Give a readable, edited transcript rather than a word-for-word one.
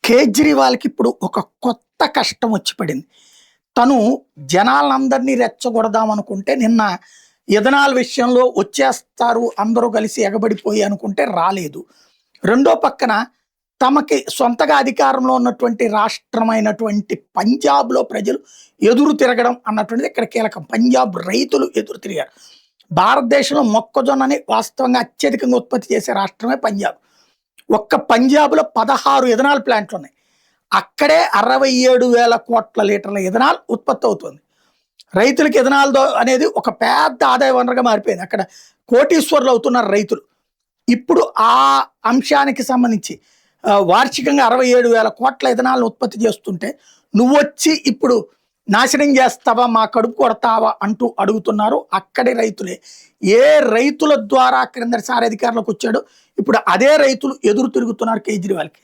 కేజ్రీవాల్‌కి ఇప్పుడు ఒక కొత్త కష్టం వచ్చి పడింది. తను జనాలందరినీ రెచ్చగొడదాం అనుకుంటే నిన్న ఇథనాల్ విషయంలో వచ్చేస్తారు అందరూ కలిసి ఎగబడిపోయి అనుకుంటే రాలేదు. రెండో పక్కన తమకి సొంతగా అధికారంలో ఉన్నటువంటి రాష్ట్రమైనటువంటి పంజాబ్‌లో ప్రజలు ఎదురు తిరగడం అన్నటువంటిది ఇక్కడ కీలకం. పంజాబ్ రైతులు ఎదురు తిరిగారు. భారతదేశంలో మొక్కజొన్నని వాస్తవంగా అత్యధికంగా ఉత్పత్తి చేసే రాష్ట్రమే పంజాబ్. ఒక్క పంజాబ్‌లో 16 ఇథనాల్ ప్లాంట్లున్నాయి. అక్కడే 67,000 కోట్ల లీటర్ల ఇథనాల్ ఉత్పత్తి అవుతుంది. రైతులకి ఇథనాల్ అనేది ఒక పెద్ద ఆదాయ వనరుగా మారిపోయింది. అక్కడ కోటీశ్వరులు అవుతున్నారు రైతులు. ఇప్పుడు ఆ అంశానికి సంబంధించి వార్షికంగా 67,000 కోట్ల ఇథనాల్‌ని ఉత్పత్తి చేస్తుంటే నువ్వొచ్చి ఇప్పుడు నాశనం చేస్తావా, మా కడుపు కొడతావా అంటూ అడుగుతున్నారు అక్కడి రైతులే. ఏ రైతుల ద్వారా క్రిందటిసారి అధికారంలోకి వచ్చాడో ఇప్పుడు అదే రైతులు ఎదురు తిరుగుతున్నారు కేజ్రీవాల్‌కి.